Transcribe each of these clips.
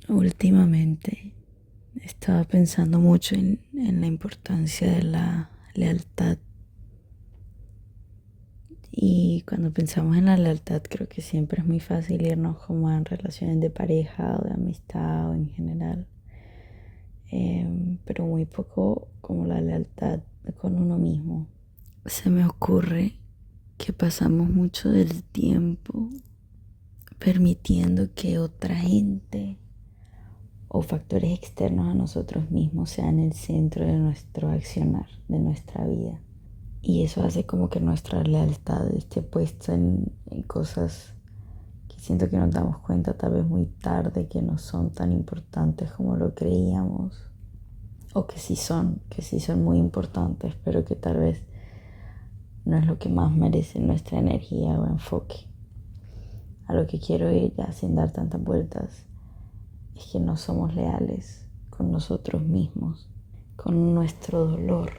Últimamente estaba pensando mucho en la importancia de la lealtad. Y cuando pensamos en la lealtad, creo que siempre es muy fácil irnos como en relaciones de pareja o de amistad o en general. Pero muy poco como la lealtad con uno mismo. Se me ocurre que pasamos mucho del tiempo permitiendo que otra gente o factores externos a nosotros mismos sean el centro de nuestro accionar, de nuestra vida. Y eso hace como que nuestra lealtad esté puesta en cosas que siento que nos damos cuenta tal vez muy tarde que no son tan importantes como lo creíamos. O que sí son muy importantes, pero que tal vez no es lo que más merece nuestra energía o enfoque. A lo que quiero ir ya sin dar tantas vueltas es que no somos leales con nosotros mismos, con nuestro dolor.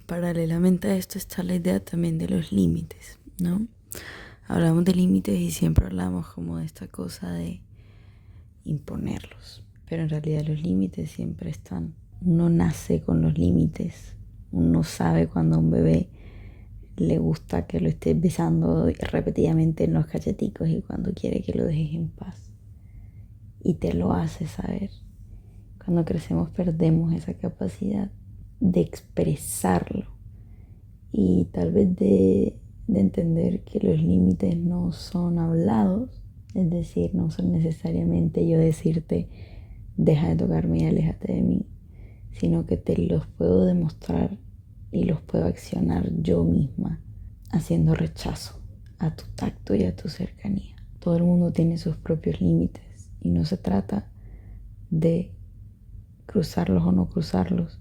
Paralelamente a esto está la idea también de los límites, ¿no? Hablamos de límites y siempre hablamos como de esta cosa de imponerlos, pero en realidad los límites siempre están. Uno nace con los límites, uno sabe cuando a un bebé le gusta que lo estés besando repetidamente en los cacheticos y cuando quiere que lo dejes en paz. Y te lo hace saber. Cuando crecemos perdemos esa capacidad de expresarlo y tal vez de entender que los límites no son hablados, es decir, no son necesariamente yo decirte deja de tocarme y aléjate de mí, sino que te los puedo demostrar y los puedo accionar yo misma, haciendo rechazo a tu tacto y a tu cercanía. Todo el mundo tiene sus propios límites y no se trata de cruzarlos o no cruzarlos,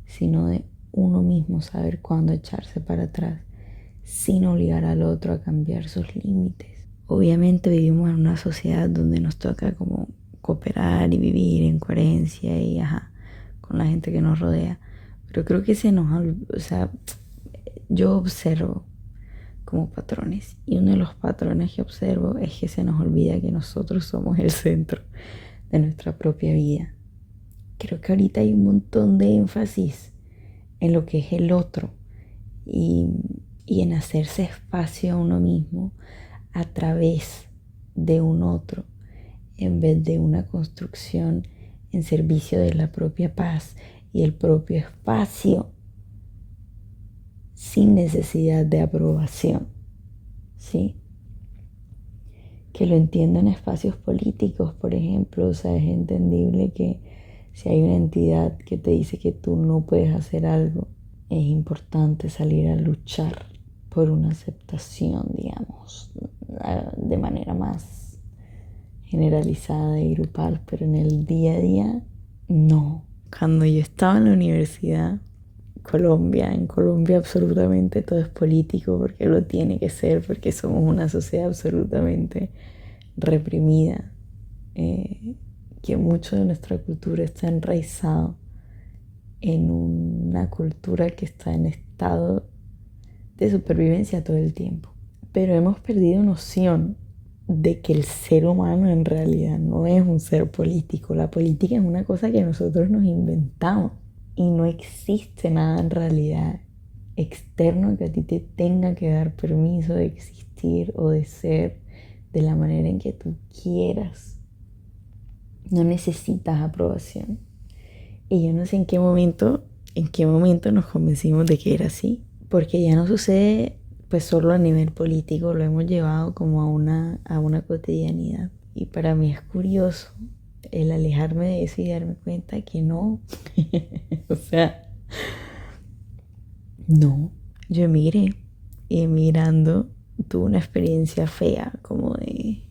sino de uno mismo saber cuándo echarse para atrás sin obligar al otro a cambiar sus límites. Obviamente vivimos en una sociedad donde nos toca como cooperar y vivir en coherencia y con la gente que nos rodea, pero creo que o sea, yo observo como patrones y uno de los patrones que observo es que se nos olvida que nosotros somos el centro de nuestra propia vida. Creo que ahorita hay un montón de énfasis en lo que es el otro y, y en hacerse espacio a uno mismo a través de un otro, en vez de una construcción en servicio de la propia paz y el propio espacio sin necesidad de aprobación, ¿sí? Que lo entiendo en espacios políticos, por ejemplo. O sea, es entendible que si hay una entidad que te dice que tú no puedes hacer algo, es importante salir a luchar por una aceptación, digamos, de manera más generalizada y grupal, pero en el día a día, no. Cuando yo estaba en la universidad, en Colombia absolutamente todo es político porque lo tiene que ser, porque somos una sociedad absolutamente reprimida, que mucho de nuestra cultura está enraizado en una cultura que está en estado de supervivencia todo el tiempo. Pero hemos perdido noción de que el ser humano en realidad no es un ser político. La política es una cosa que nosotros nos inventamos y no existe nada en realidad externo que a ti te tenga que dar permiso de existir o de ser de la manera en que tú quieras. No necesitas aprobación. Y yo no sé en qué momento nos convencimos de que era así, porque ya no sucede pues solo a nivel político, lo hemos llevado como a una cotidianidad. Y para mí es curioso el alejarme de eso y darme cuenta que no. O sea, no. Yo emigré y emigrando tuve una experiencia fea como de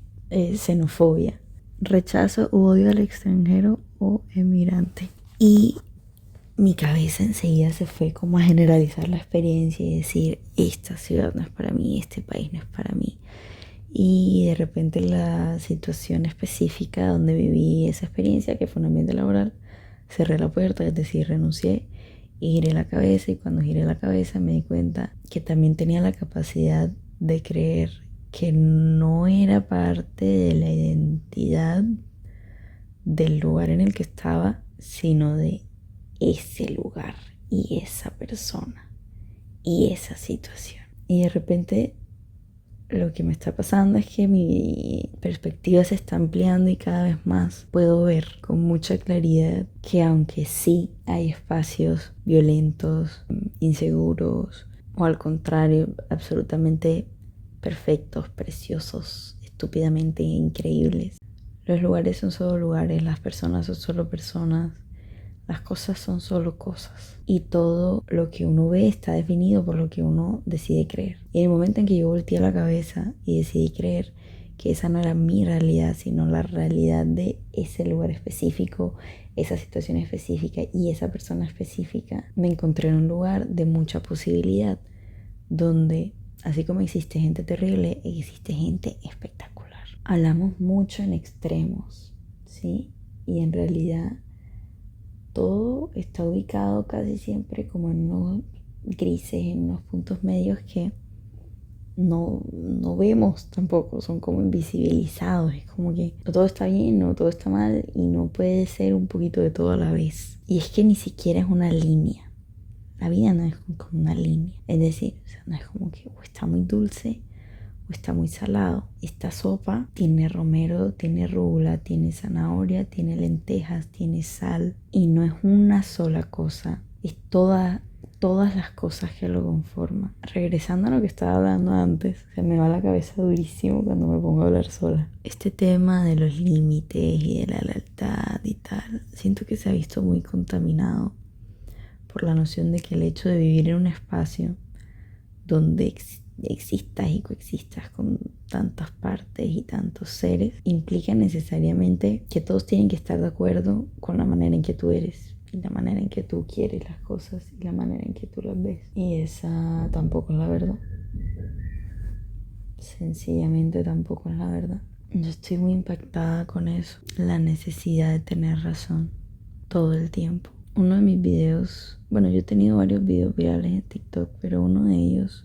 xenofobia, rechazo u odio al extranjero o emigrante. Y mi cabeza enseguida se fue como a generalizar la experiencia y decir, esta ciudad no es para mí, este país no es para mí. Y de repente la situación específica donde viví esa experiencia, que fue un ambiente laboral, cerré la puerta, es decir, renuncié y giré la cabeza. Y cuando giré la cabeza me di cuenta que también tenía la capacidad de creer que no era parte de la identidad del lugar en el que estaba, sino de ese lugar y esa persona y esa situación. Y de repente lo que me está pasando es que mi perspectiva se está ampliando y cada vez más puedo ver con mucha claridad que aunque sí hay espacios violentos, inseguros o al contrario, absolutamente perfectos, preciosos, estúpidamente increíbles, los lugares son solo lugares, las personas son solo personas. Las cosas son solo cosas y todo lo que uno ve está definido por lo que uno decide creer. Y en el momento en que yo volteé la cabeza y decidí creer que esa no era mi realidad, sino la realidad de ese lugar específico, esa situación específica y esa persona específica, me encontré en un lugar de mucha posibilidad, donde así como existe gente terrible, existe gente espectacular. Hablamos mucho en extremos, ¿sí? Y en realidad todo está ubicado casi siempre como en unos grises, en unos puntos medios que no vemos tampoco, son como invisibilizados. Es como que no todo está bien, no todo está mal y no puede ser un poquito de todo a la vez. Y es que ni siquiera es una línea. La vida no es como una línea. Es decir, o sea, no es como que o está muy dulce o está muy salado. Esta sopa tiene romero, tiene rúcula, tiene zanahoria, tiene lentejas, tiene sal. Y no es una sola cosa, es todas las cosas que lo conforman. Regresando a lo que estaba hablando antes, se me va la cabeza durísimo cuando me pongo a hablar sola. Este tema de los límites y de la lealtad y tal, siento que se ha visto muy contaminado por la noción de que el hecho de vivir en un espacio donde existas y coexistas con tantas partes y tantos seres implica necesariamente que todos tienen que estar de acuerdo con la manera en que tú eres y la manera en que tú quieres las cosas y la manera en que tú las ves. Y esa tampoco es la verdad. Sencillamente tampoco es la verdad. Yo estoy muy impactada con eso, la necesidad de tener razón todo el tiempo. Uno de mis videos, bueno, yo he tenido varios videos virales en TikTok, pero uno de ellos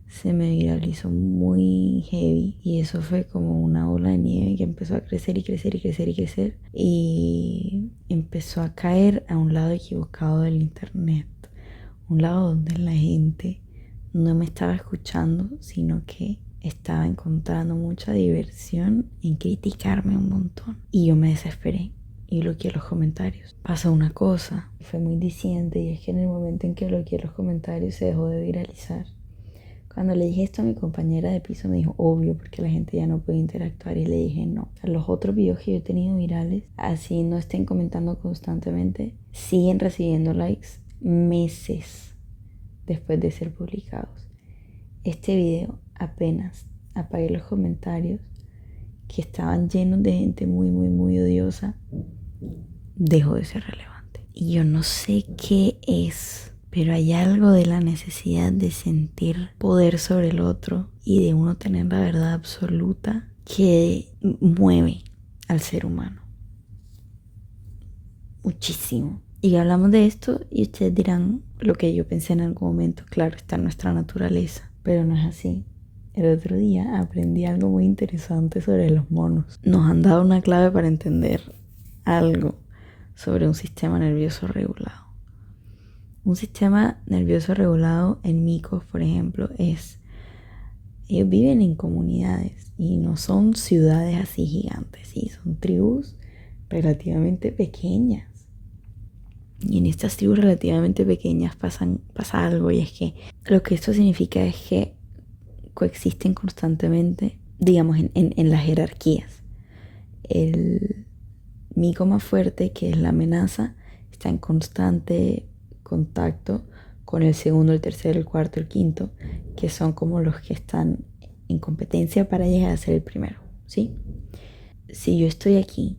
se me viralizó muy heavy y eso fue como una bola de nieve que empezó a crecer y crecer y crecer y crecer y empezó a caer a un lado equivocado del internet, un lado donde la gente no me estaba escuchando, sino que estaba encontrando mucha diversión en criticarme un montón y yo me desesperé y bloqueé los comentarios. Pasó una cosa, fue muy diciente, y es que en el momento en que bloqueé los comentarios se dejó de viralizar. Cuando le dije esto a mi compañera de piso me dijo, obvio, porque la gente ya no puede interactuar. Y le dije, no. O sea, los otros videos que yo he tenido virales, así no estén comentando constantemente, siguen recibiendo likes meses después de ser publicados. Este video apenas apagué los comentarios que estaban llenos de gente muy, muy, muy odiosa, dejó de ser relevante. Y yo no sé qué es, pero hay algo de la necesidad de sentir poder sobre el otro y de uno tener la verdad absoluta que mueve al ser humano muchísimo. Y hablamos de esto y ustedes dirán lo que yo pensé en algún momento. Claro, está en nuestra naturaleza, pero no es así. El otro día aprendí algo muy interesante sobre los monos. Nos han dado una clave para entender algo sobre un sistema nervioso regulado. Un sistema nervioso regulado en micos, por ejemplo, ellos viven en comunidades y no son ciudades así gigantes, ¿sí? Son tribus relativamente pequeñas. Y en estas tribus relativamente pequeñas pasa algo, y es que lo que esto significa es que coexisten constantemente, digamos, en las jerarquías. El mico más fuerte, que es la amenaza, está en constante contacto con el segundo, el tercero, el cuarto, el quinto, que son como los que están en competencia para llegar a ser el primero, ¿sí? Si yo estoy aquí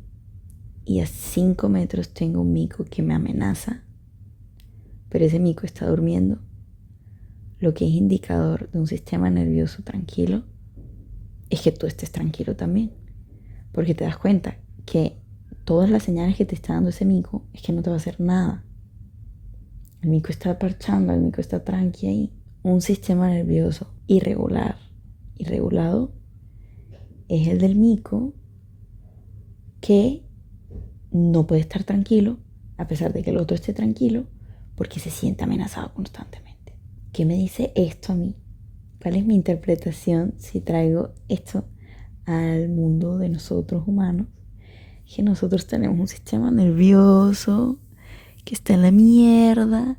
y a 5 metros tengo un mico que me amenaza, pero ese mico está durmiendo, lo que es indicador de un sistema nervioso tranquilo es que tú estés tranquilo también, porque te das cuenta que todas las señales que te está dando ese mico es que no te va a hacer nada. El mico está parchando, el mico está tranqui ahí. Un sistema nervioso irregulado, es el del mico que no puede estar tranquilo a pesar de que el otro esté tranquilo porque se siente amenazado constantemente. ¿Qué me dice esto a mí? ¿Cuál es mi interpretación si traigo esto al mundo de nosotros humanos? Que nosotros tenemos un sistema nervioso que está en la mierda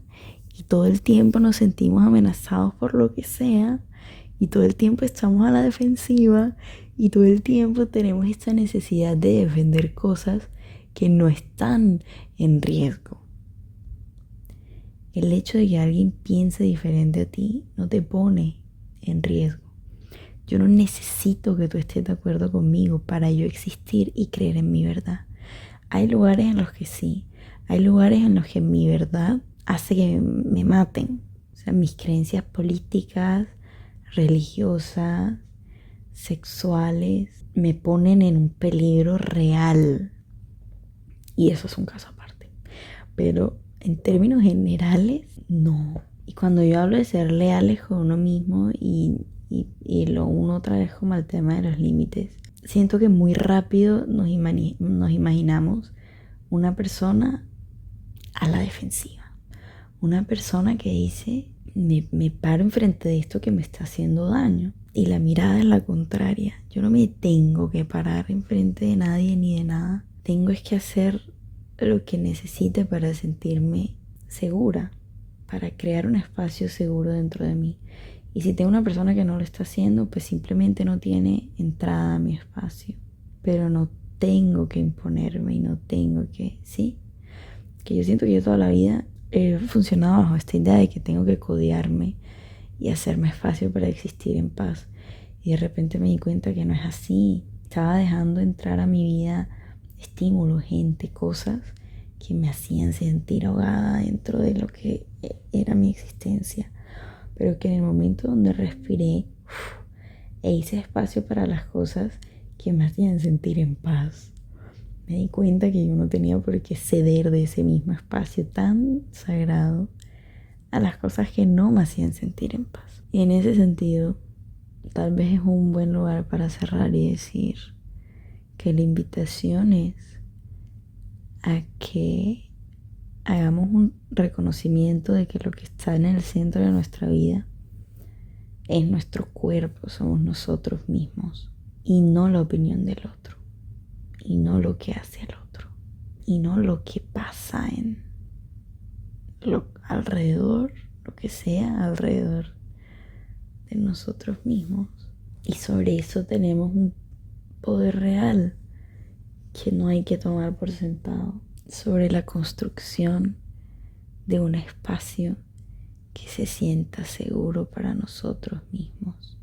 y todo el tiempo nos sentimos amenazados por lo que sea y todo el tiempo estamos a la defensiva y todo el tiempo tenemos esta necesidad de defender cosas que no están en riesgo. El hecho de que alguien piense diferente a ti no te pone en riesgo. Yo no necesito que tú estés de acuerdo conmigo para yo existir y creer en mi verdad. Hay lugares en los que sí, hay lugares en los que mi verdad hace que me maten. O sea, mis creencias políticas, religiosas, sexuales, me ponen en un peligro real. Y eso es un caso aparte. Pero en términos generales, no. Y cuando yo hablo de ser leales con uno mismo y lo uno otra vez como al tema de los límites, siento que muy rápido nos imaginamos una persona a la defensiva. Una persona que dice, me paro enfrente de esto que me está haciendo daño. Y la mirada es la contraria. Yo no me tengo que parar enfrente de nadie ni de nada. Tengo es que hacer lo que necesite para sentirme segura, para crear un espacio seguro dentro de mí. Y si tengo una persona que no lo está haciendo, pues simplemente no tiene entrada a mi espacio. Pero no tengo que imponerme y no tengo que, ¿sí? Que yo siento que yo toda la vida he funcionado bajo esta idea de que tengo que codearme y hacerme espacio para existir en paz. Y de repente me di cuenta que no es así. Estaba dejando entrar a mi vida estímulos, gente, cosas que me hacían sentir ahogada dentro de lo que era mi existencia. Pero que en el momento donde respiré e hice espacio para las cosas que me hacían sentir en paz, me di cuenta que yo no tenía por qué ceder de ese mismo espacio tan sagrado a las cosas que no me hacían sentir en paz. Y en ese sentido, tal vez es un buen lugar para cerrar y decir que la invitación es a que hagamos un reconocimiento de que lo que está en el centro de nuestra vida es nuestro cuerpo, somos nosotros mismos y no la opinión del otro y no lo que hace el otro y no lo que pasa en lo alrededor, lo que sea alrededor de nosotros mismos. Y sobre eso tenemos un poder real que no hay que tomar por sentado, sobre la construcción de un espacio que se sienta seguro para nosotros mismos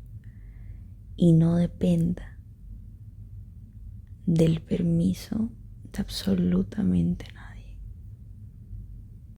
y no dependa del permiso de absolutamente nadie.